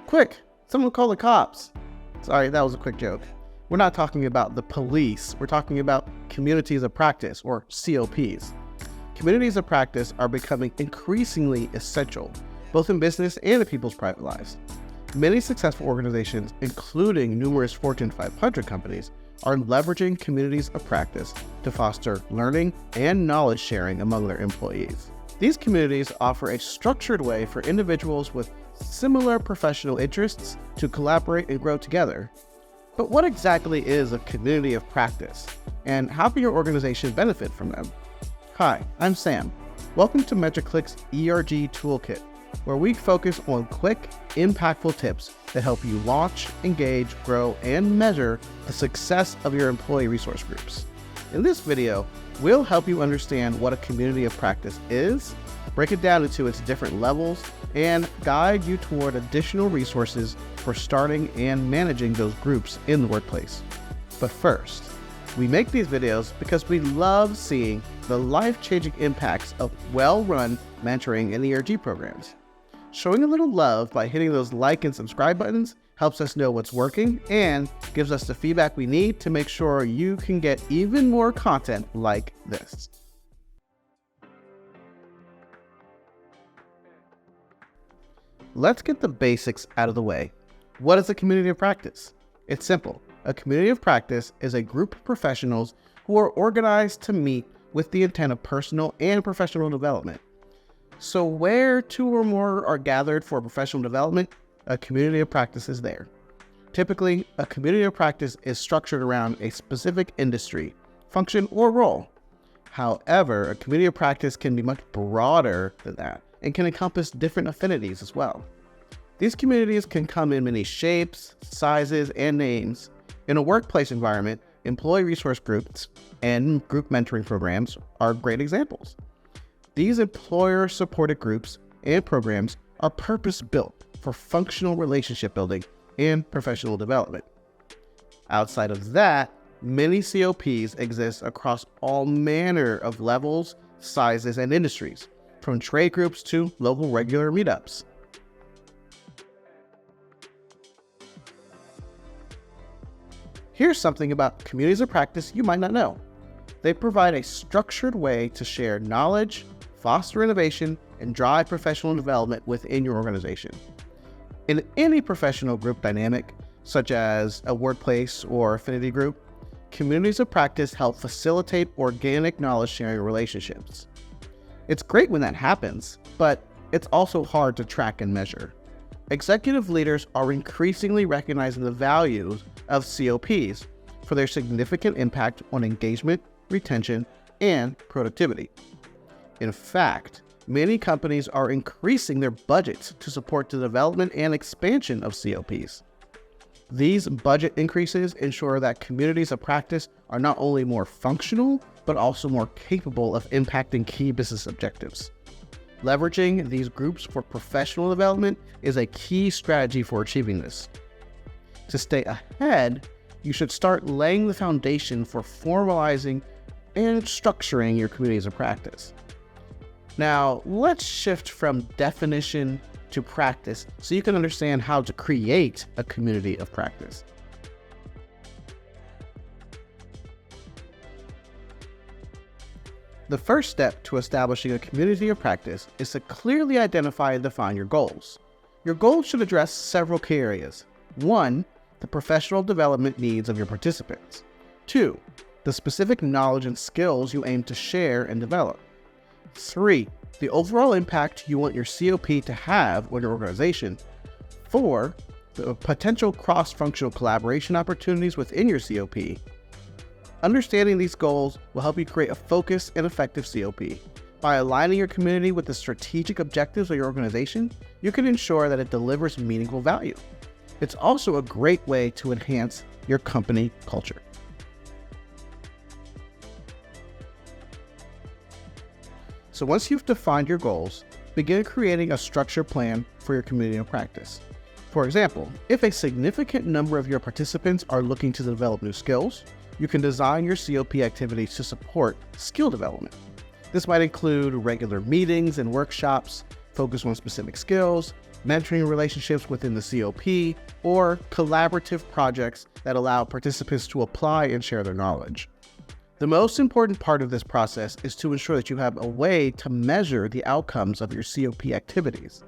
Quick, someone call the cops. Sorry, that was a quick joke. We're not talking about the police. We're talking about communities of practice, or COPs. Communities of practice are becoming increasingly essential, both in business and in people's private lives. Many successful organizations, including numerous Fortune 500 companies, are leveraging communities of practice to foster learning and knowledge sharing among their employees. These communities offer a structured way for individuals with similar professional interests to collaborate and grow together. But what exactly is a community of practice, and how can your organization benefit from them? Hi, I'm Sam. Welcome to MentorcliQ's ERG Toolkit, where we focus on quick, impactful tips that help you launch, engage, grow, and measure the success of your employee resource groups. In this video, we'll help you understand what a community of practice is, break it down into its different levels, and guide you toward additional resources for starting and managing those groups in the workplace. But first, we make these videos because we love seeing the life-changing impacts of well-run mentoring and ERG programs. Showing a little love by hitting those like and subscribe buttons helps us know what's working and gives us the feedback we need to make sure you can get even more content like this. Let's get the basics out of the way. What is a community of practice? It's simple. A community of practice is a group of professionals who are organized to meet with the intent of personal and professional development. So where two or more are gathered for professional development, a community of practice is there. Typically, a community of practice is structured around a specific industry, function, or role. However, a community of practice can be much broader than that and can encompass different affinities as well. These communities can come in many shapes, sizes, and names. In a workplace environment, employee resource groups and group mentoring programs are great examples. These employer-supported groups and programs are purpose-built for functional relationship building and professional development. Outside of that, many COPs exist across all manner of levels, sizes, and industries, from trade groups to local regular meetups. Here's something about communities of practice you might not know. They provide a structured way to share knowledge, foster innovation, and drive professional development within your organization. In any professional group dynamic, such as a workplace or affinity group, communities of practice help facilitate organic knowledge sharing relationships. It's great when that happens, but it's also hard to track and measure. Executive leaders are increasingly recognizing the values of COPs for their significant impact on engagement, retention, and productivity. In fact, many companies are increasing their budgets to support the development and expansion of COPs. These budget increases ensure that communities of practice are not only more functional, but also more capable of impacting key business objectives. Leveraging these groups for professional development is a key strategy for achieving this. To stay ahead, you should start laying the foundation for formalizing and structuring your communities of practice. Now, let's shift from definition to practice so you can understand how to create a community of practice. The first step to establishing a community of practice is to clearly identify and define your goals. Your goals should address several key areas. 1, the professional development needs of your participants. 2, the specific knowledge and skills you aim to share and develop. 3, the overall impact you want your COP to have on your organization. 4, the potential cross-functional collaboration opportunities within your COP. Understanding these goals will help you create a focused and effective COP. By aligning your community with the strategic objectives of your organization, you can ensure that it delivers meaningful value. It's also a great way to enhance your company culture. So once you've defined your goals, begin creating a structured plan for your community of practice. For example, if a significant number of your participants are looking to develop new skills, you can design your COP activities to support skill development. This might include regular meetings and workshops, focus on specific skills, mentoring relationships within the COP, or collaborative projects that allow participants to apply and share their knowledge. The most important part of this process is to ensure that you have a way to measure the outcomes of your COP activities.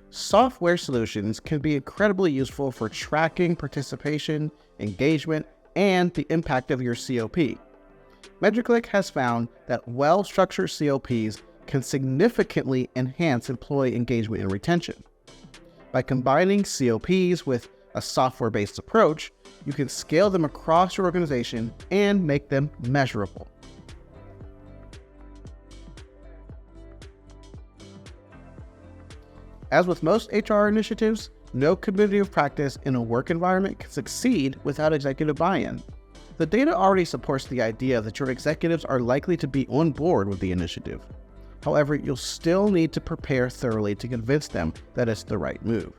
Software solutions can be incredibly useful for tracking participation, engagement, and the impact of your COP. MentorcliQ has found that well-structured COPs can significantly enhance employee engagement and retention. By combining COPs with a software-based approach, you can scale them across your organization and make them measurable. As with most HR initiatives, no community of practice in a work environment can succeed without executive buy-in. The data already supports the idea that your executives are likely to be on board with the initiative. However, you'll still need to prepare thoroughly to convince them that it's the right move.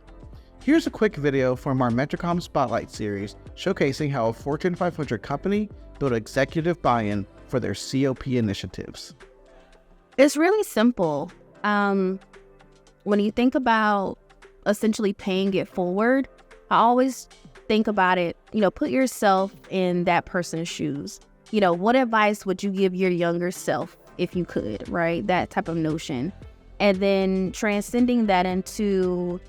Here's a quick video from our MentorCom Spotlight series showcasing how a Fortune 500 company built executive buy-in for their COP initiatives. It's really simple. When you think about essentially paying it forward, I always think about it, put yourself in that person's shoes. What advice would you give your younger self if you could, right? That type of notion. And then transcending that into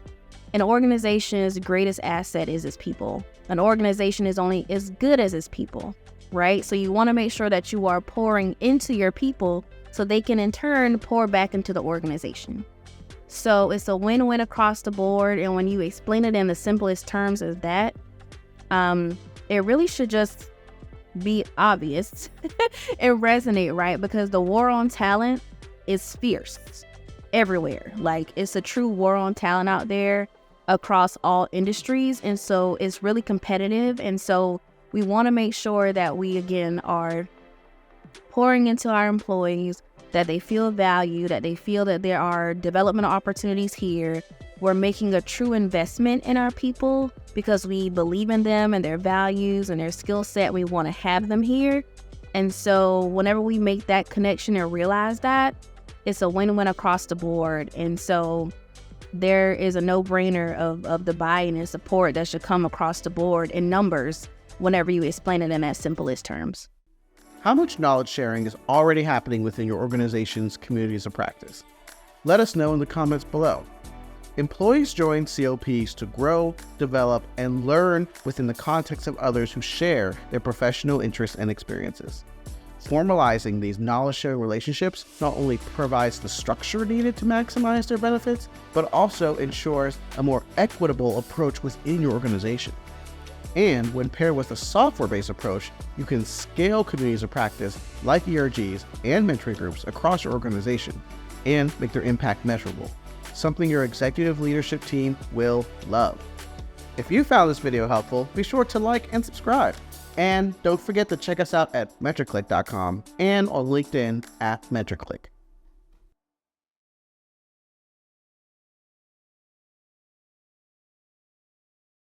an organization's greatest asset is its people. An organization is only as good as its people, right? So you want to make sure that you are pouring into your people so they can in turn pour back into the organization. So it's a win-win across the board. And when you explain it in the simplest terms as that, it really should just be obvious and resonate, right? Because the war on talent is fierce everywhere. Like, it's a true war on talent out there across all industries. And so it's really competitive. And so we want to make sure that we, again, are pouring into our employees, that they feel valued, that they feel that there are development opportunities here. We're making a true investment in our people because we believe in them and their values and their skill set. We want to have them here. And so whenever we make that connection and realize that, it's a win-win across the board. And so there is a no-brainer of the buy-in and support that should come across the board in numbers whenever you explain it in that simplest terms. How much knowledge sharing is already happening within your organization's communities of practice? Let us know in the comments below. Employees join COPs to grow, develop, and learn within the context of others who share their professional interests and experiences. Formalizing these knowledge-sharing relationships not only provides the structure needed to maximize their benefits, but also ensures a more equitable approach within your organization. And when paired with a software-based approach, you can scale communities of practice like ERGs and mentoring groups across your organization and make their impact measurable, something your executive leadership team will love. If you found this video helpful, be sure to like and subscribe. And don't forget to check us out at MentorcliQ.com and on LinkedIn at MentorcliQ.